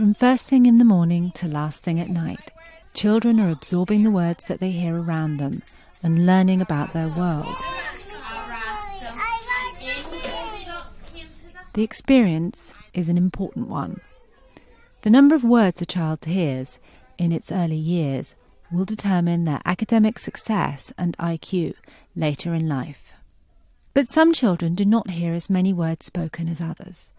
From first thing in the morning to last thing at night, children are absorbing the words that they hear around them and learning about their world. The experience is an important one. The number of words a child hears in its early years will determine their academic success and IQ later in life. But some children do not hear as many words spoken as others.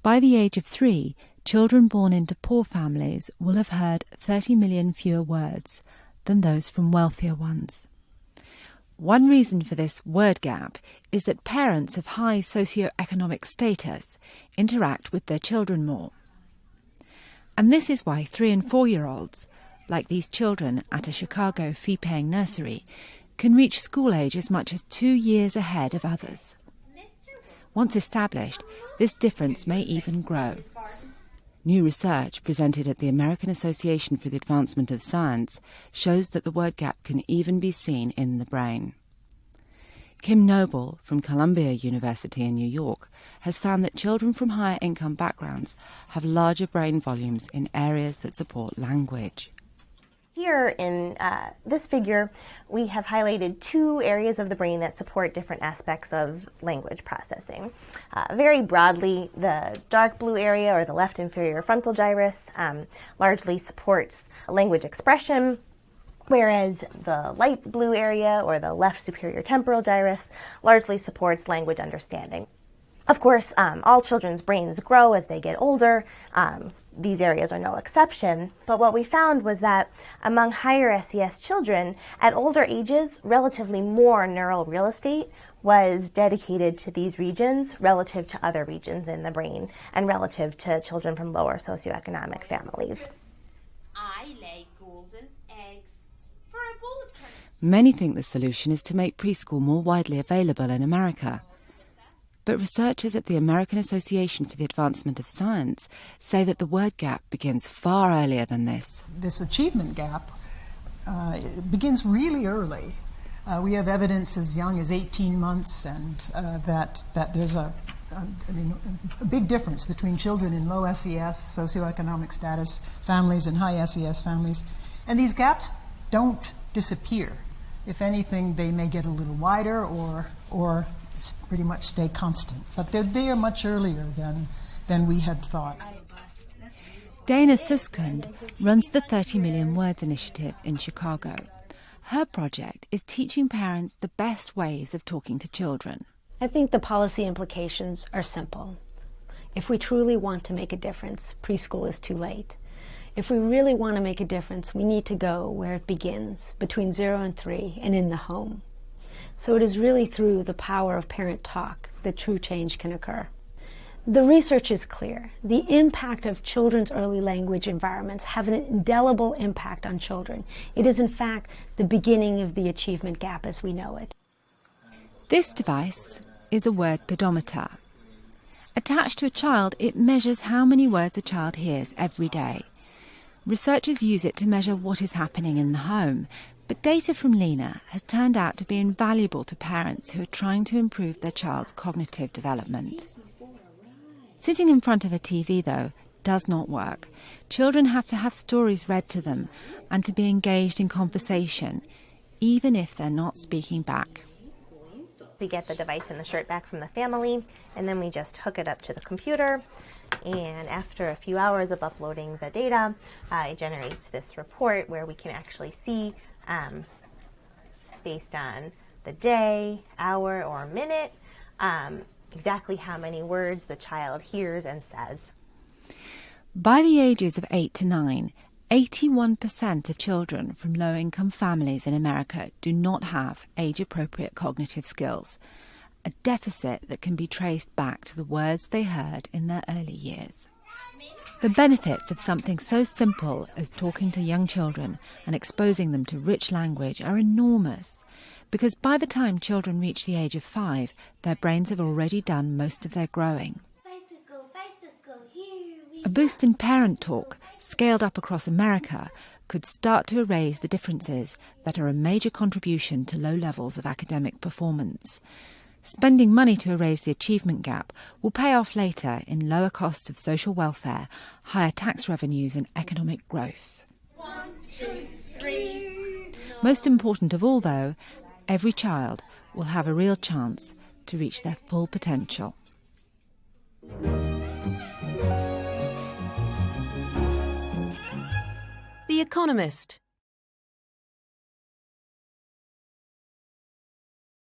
By the age of 3, children born into poor families will have heard 30 million fewer words than those from wealthier ones. One reason for this word gap is that parents of high socioeconomic status interact with their children more. And this is why 3- and 4-year-olds, like these children at a Chicago fee-paying nursery, can reach school age as much as 2 years ahead of others. Once established, this difference may even grow. New research presented at the American Association for the Advancement of Science shows that the word gap can even be seen in the brain. Kim Noble from Columbia University in New York has found that children from higher income backgrounds have larger brain volumes in areas that support language. Here in this figure, we have highlighted 2 areas of the brain that support different aspects of language processing. Very broadly, the dark blue area, or the left inferior frontal gyrus, largely supports language expression, whereas the light blue area, or the left superior temporal gyrus, largely supports language understanding. Of course, all children's brains grow as they get older. These areas are no exception, but what we found was that among higher SES children, at older ages, relatively more neural real estate was dedicated to these regions relative to other regions in the brain and relative to children from lower socioeconomic families. I lay golden eggs for a bowl of turnips. Many think the solution is to make preschool more widely available in America. But researchers at the American Association for the Advancement of Science say that the word gap begins far earlier than this. This achievement gap begins really early. We have evidence as young as 18 months, and that there's a big difference between children in low SES, socioeconomic status families, and high SES families. And these gaps don't disappear. If anything, they may get a little wider or pretty much stay constant. But they're there much earlier than we had thought. Dana Suskund runs the 30 Million Words Initiative in Chicago. Her project is teaching parents the best ways of talking to children. I think the policy implications are simple. If we truly want to make a difference, preschool is too late. If we really want to make a difference, we need to go where it begins, between 0 and 3, and in the home. So it is really through the power of parent talk that true change can occur. The research is clear. The impact of children's early language environments have an indelible impact on children. It is in fact the beginning of the achievement gap as we know it. This device is a word pedometer. Attached to a child, it measures how many words a child hears every day. Researchers use it to measure what is happening in the home, but data from Lena has turned out to be invaluable to parents who are trying to improve their child's cognitive development. Sitting in front of a TV, though, does not work. Children have to have stories read to them and to be engaged in conversation, even if they're not speaking back. We get the device and the shirt back from the family, and then we just hook it up to the computer. And after a few hours of uploading the data, it generates this report where we can actually see, based on the day, hour, or minute, exactly how many words the child hears and says. By the ages of 8 to 9, 81% of children from low-income families in America do not have age-appropriate cognitive skills, a deficit that can be traced back to the words they heard in their early years. The benefits of something so simple as talking to young children and exposing them to rich language are enormous, because by the time children reach the age of 5, their brains have already done most of their growing. A boost in parent talk, scaled up across America, could start to erase the differences that are a major contribution to low levels of academic performance. Spending money to erase the achievement gap will pay off later in lower costs of social welfare, higher tax revenues and economic growth. 1, 2, 3. Most important of all, though, every child will have a real chance to reach their full potential. The Economist.